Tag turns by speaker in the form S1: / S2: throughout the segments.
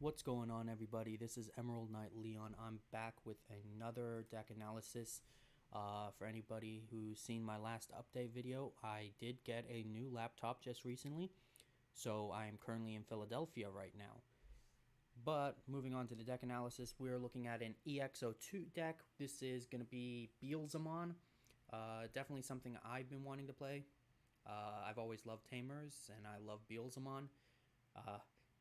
S1: What's going on, everybody? This is Emerald Knight Leon. I'm back with another deck analysis. For anybody who's seen my last update video, I did get a new laptop just recently, so I am currently in Philadelphia right now. But moving on to the deck analysis, we're looking at an EX02 deck. This is going to be Beelzemon. Definitely something I've been wanting to play. I've always loved Tamers, and I love Beelzemon.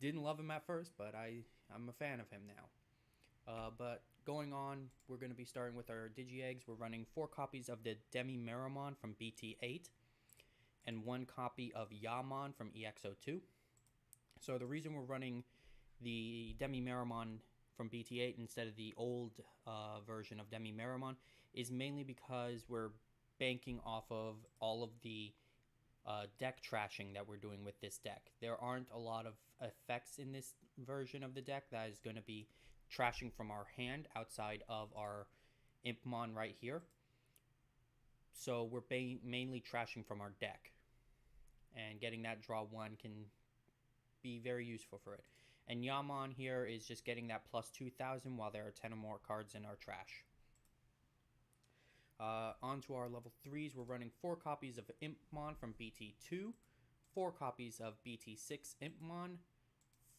S1: Didn't love him at first, but I'm a fan of him now. But going on, we're going to be starting with our Digi-eggs. We're running 4 copies of the Demi-Meramon from BT8 and 1 copy of Yamon from EX02. So the reason we're running the Demi-Meramon from BT8 instead of the old version of Demi-Meramon is mainly because we're banking off of all of the deck trashing that we're doing with this deck. There aren't a lot of effects in this version of the deck that is going to be trashing from our hand outside of our Impmon right here. So we're mainly trashing from our deck. And getting that draw 1 can be very useful for it. And Yamon here is just getting that plus 2,000 while there are 10 or more cards in our trash. Onto our level 3s, we're running 4 copies of Impmon from BT2, 4 copies of BT6 Impmon,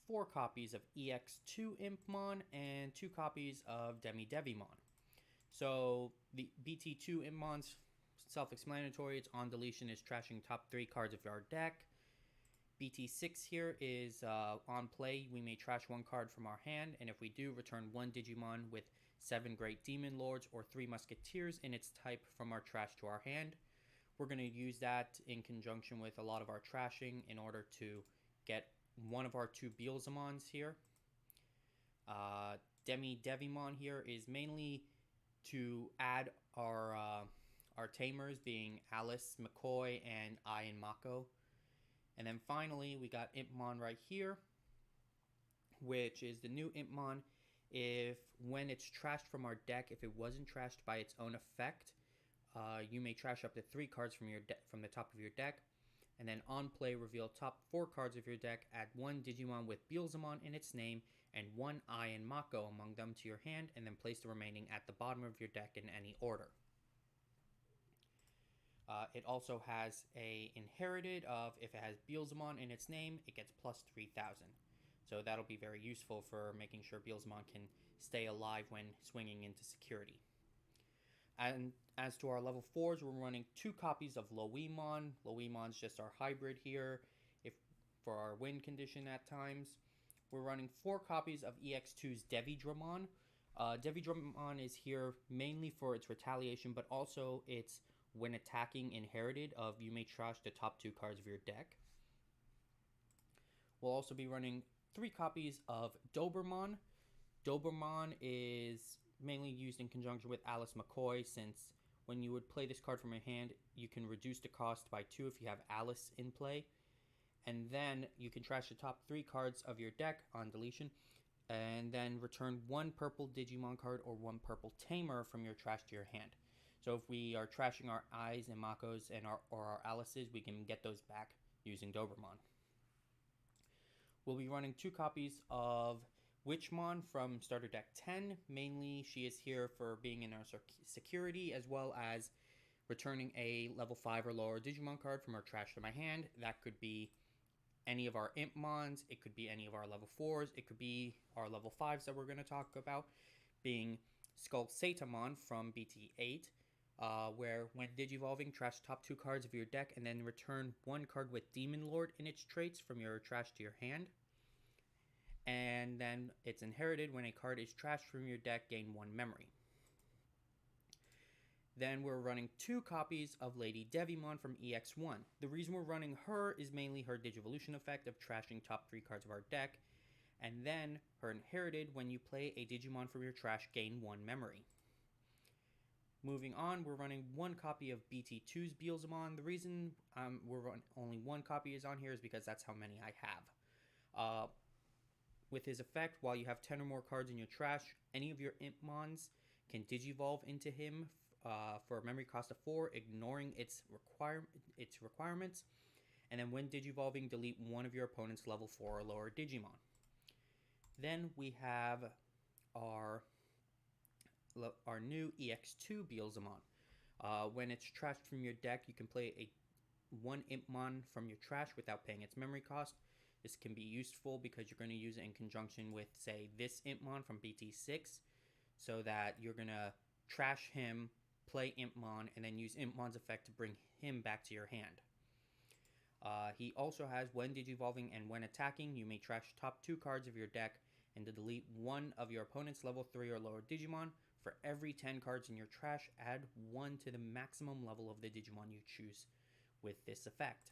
S1: 4 copies of EX02 Impmon, and 2 copies of Demi-Devimon. So the BT2 Impmon's self-explanatory. It's on deletion, is trashing top 3 cards of our deck. BT6 here is on play, we may trash 1 card from our hand, and if we do, return 1 Digimon with 7 Great Demon Lords or 3 Musketeers in its type from our trash to our hand. We're going to use that in conjunction with a lot of our trashing in order to get one of our 2 Beelzemons here. Demi-Devimon here is mainly to add our Tamers, being Alice, McCoy, and Ian Mako. And then finally, we got Impmon right here, which is the new Impmon. If when it's trashed from our deck, if it wasn't trashed by its own effect, you may trash up to 3 cards from from the top of your deck. And then on play, reveal top 4 cards of your deck, add 1 Digimon with Beelzemon in its name, and 1 Ian Mako among them to your hand, and then place the remaining at the bottom of your deck in any order. It also has a inherited of, if it has Beelzemon in its name, it gets plus 3,000. So that'll be very useful for making sure Beelzemon can stay alive when swinging into security. And as to our level 4s, we're running 2 copies of Loemon. Loemon's just our hybrid here, for our win condition at times. We're running 4 copies of EX2's Digimon. Digimon is here mainly for its retaliation, but also its when attacking inherited of you may trash the top 2 cards of your deck. We'll also be running 3 copies of Dobermon. Dobermon is mainly used in conjunction with Alice McCoy, since when you would play this card from your hand, you can reduce the cost by 2 if you have Alice in play. And then you can trash the top 3 cards of your deck on deletion, and then return 1 purple Digimon card or 1 purple Tamer from your trash to your hand. So if we are trashing our Eyes and Makos and or our Alices, we can get those back using Dobermon. We'll be running 2 copies of Witchmon from starter deck 10. Mainly, she is here for being in our security, as well as returning a level 5 or lower Digimon card from our trash to my hand. That could be any of our Impmons, it could be any of our level 4s, it could be our level 5s that we're going to talk about, being Skull Satamon from BT8. Where when Digivolving, trash top 2 cards of your deck and then return 1 card with Demon Lord in its traits from your trash to your hand. And then it's inherited. When a card is trashed from your deck, gain 1 memory. Then we're running 2 copies of Lady Devimon from EX1. The reason we're running her is mainly her Digivolution effect of trashing top 3 cards of our deck. And then her inherited, when you play a Digimon from your trash, gain 1 memory. Moving on, we're running 1 copy of BT2's Beelzemon. The reason only 1 copy is on here is because that's how many I have. With his effect, while you have 10 or more cards in your trash, any of your Impmons can Digivolve into him for a memory cost of 4, ignoring its requirements. And then when Digivolving, delete 1 of your opponent's level 4 or lower Digimon. Then we have our our new EX02 Beelzemon. When it's trashed from your deck, you can play a one Impmon from your trash without paying its memory cost. This can be useful because you're going to use it in conjunction with, say, this Impmon from BT6, so that you're going to trash him, play Impmon, and then use Impmon's effect to bring him back to your hand. He also has, when Digivolving and when attacking, you may trash top 2 cards of your deck and to delete one of your opponent's level 3 or lower Digimon. For every 10 cards in your trash, add 1 to the maximum level of the Digimon you choose with this effect.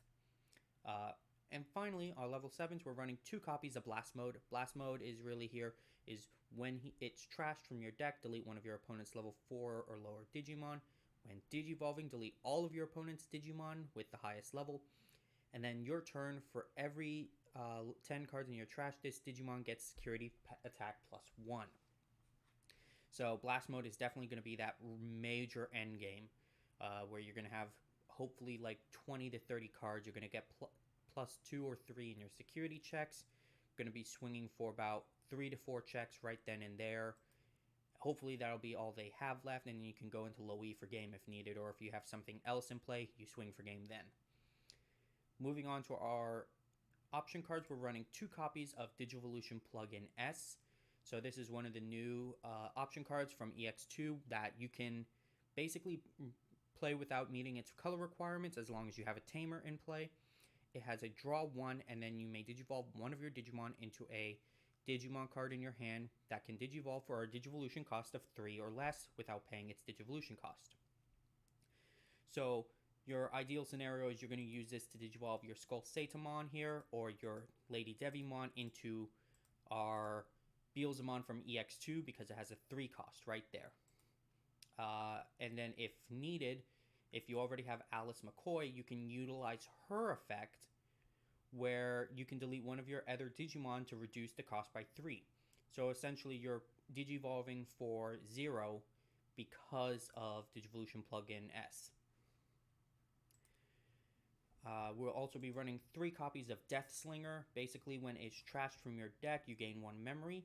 S1: And finally, our level 7s, we're running 2 copies of Blast Mode. Blast Mode is really here, is when it's trashed from your deck, delete one of your opponent's level 4 or lower Digimon. When Digivolving, delete all of your opponent's Digimon with the highest level. And then your turn, for every 10 cards in your trash, this Digimon gets security attack +1. So Blast Mode is definitely going to be that major end game where you're going to have hopefully like 20 to 30 cards. You're going to get +2 or 3 in your security checks. You're going to be swinging for about 3 to 4 checks right then and there. Hopefully that'll be all they have left, and you can go into low E for game if needed, or if you have something else in play, you swing for game then. Moving on to our option cards, we're running 2 copies of Digivolution Plugin S. So this is one of the new option cards from EX02 that you can basically play without meeting its color requirements as long as you have a Tamer in play. It has a draw 1, and then you may Digivolve one of your Digimon into a Digimon card in your hand that can Digivolve for a Digivolution cost of 3 or less without paying its Digivolution cost. So your ideal scenario is you're going to use this to Digivolve your Skull Satamon here, or your Lady Devimon into our Beelzemon from EX2 because it has a 3 cost right there. And then if needed, if you already have Alice McCoy, you can utilize her effect where you can delete one of your other Digimon to reduce the cost by 3. So essentially you're Digivolving for 0 because of Digivolution Plugin S. We'll also be running 3 copies of Death Slinger. Basically, when it's trashed from your deck, you gain 1 memory.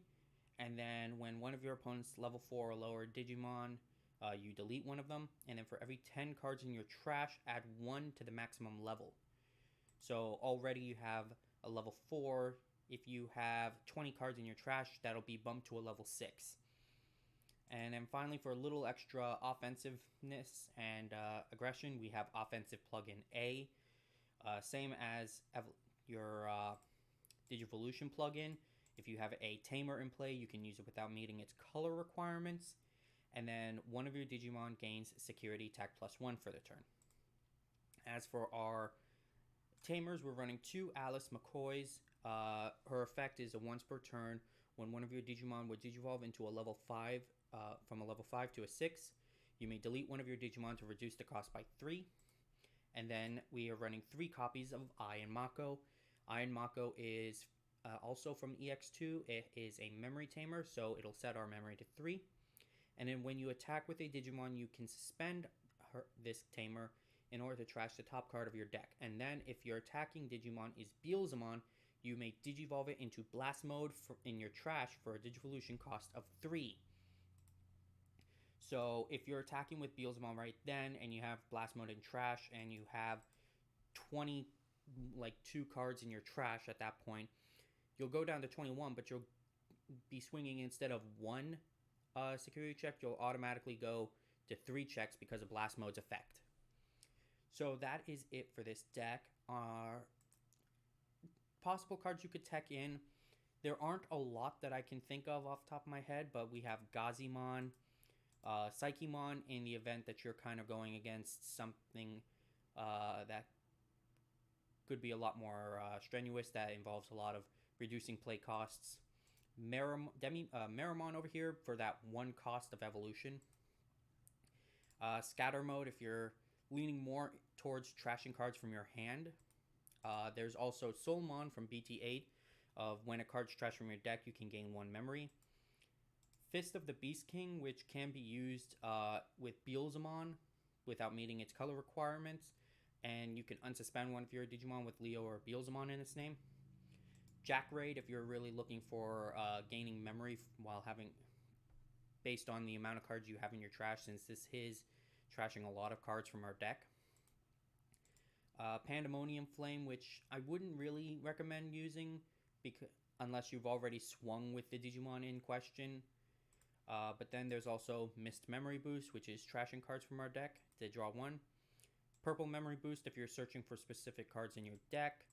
S1: And then when one of your opponent's level 4 or lower Digimon, you delete one of them. And then for every 10 cards in your trash, add 1 to the maximum level. So already you have a level 4. If you have 20 cards in your trash, that'll be bumped to a level 6. And then finally, for a little extra offensiveness and aggression, we have Offensive Plugin A. Same as your Digivolution plugin. If you have a Tamer in play, you can use it without meeting its color requirements. And then one of your Digimon gains security attack +1 for the turn. As for our Tamers, we're running 2 Alice McCoys. Her effect is a once per turn. When one of your Digimon would Digivolve into a level 5, from a level 5 to a 6, you may delete one of your Digimon to reduce the cost by 3. And then we are running 3 copies of Iron Mako. Iron Mako is also from EX2. It is a memory tamer, so it'll set our memory to 3. And then when you attack with a Digimon, you can suspend this tamer in order to trash the top card of your deck. And then if your attacking Digimon is Beelzemon, you may Digivolve it into Blast Mode in your trash for a Digivolution cost of 3. So if you're attacking with Beelzemon right then, and you have Blast Mode in trash, and you have 22 cards in your trash at that point, you'll go down to 21, but you'll be swinging instead of 1 security check, you'll automatically go to 3 checks because of Blast Mode's effect. So that is it for this deck. Possible cards you could tech in. There aren't a lot that I can think of off the top of my head, but we have Gazimon, Psychemon in the event that you're kind of going against something that could be a lot more strenuous, that involves a lot of reducing play costs. Meramon over here for that 1 cost of evolution. Scatter Mode if you're leaning more towards trashing cards from your hand. There's also Soulmon from BT8 of when a card's trashed from your deck, you can gain 1 memory. Fist of the Beast King, which can be used with Beelzemon without meeting its color requirements, and you can unsuspend one of your Digimon with Leo or Beelzemon in its name. Jack Raid, if you're really looking for gaining memory while having, based on the amount of cards you have in your trash, since this is trashing a lot of cards from our deck. Pandemonium Flame, which I wouldn't really recommend using because unless you've already swung with the Digimon in question. But then there's also Mist Memory Boost, which is trashing cards from our deck to draw one. Purple Memory Boost if you're searching for specific cards in your deck.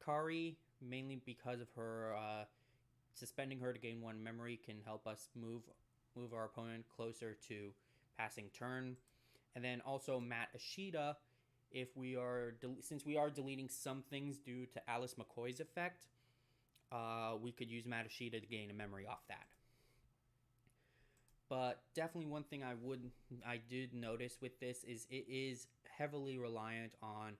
S1: Kari, mainly because of her suspending her to gain one memory, can help us move our opponent closer to passing turn. And then also Matt Ashita, if we are since we are deleting some things due to Alice McCoy's effect, we could use Matt Ashita to gain a memory off that. But definitely one thing I did notice with this is it is heavily reliant on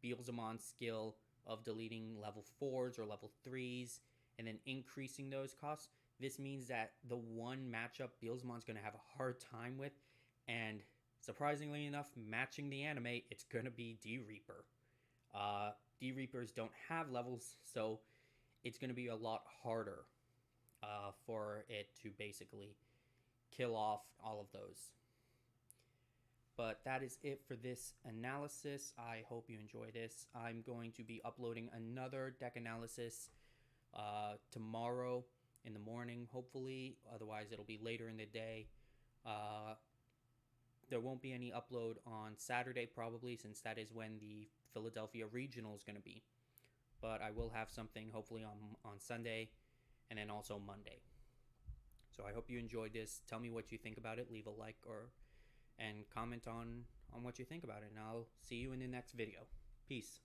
S1: Beelzemon's skill of deleting level 4s or level 3s and then increasing those costs. This means that the one matchup Beelzemon's going to have a hard time with, and surprisingly enough, matching the anime, it's going to be D-Reaper. D-Reapers don't have levels, so it's going to be a lot harder for it to basically kill off all of those. But that is it for this analysis. I hope you enjoy this. I'm going to be uploading another deck analysis tomorrow in the morning, hopefully. Otherwise, it'll be later in the day. There won't be any upload on Saturday, probably, since that is when the Philadelphia Regional is going to be. But I will have something, hopefully, on Sunday and then also Monday. So I hope you enjoyed this. Tell me what you think about it. Leave a like and comment on what you think about it. And I'll see you in the next video. Peace.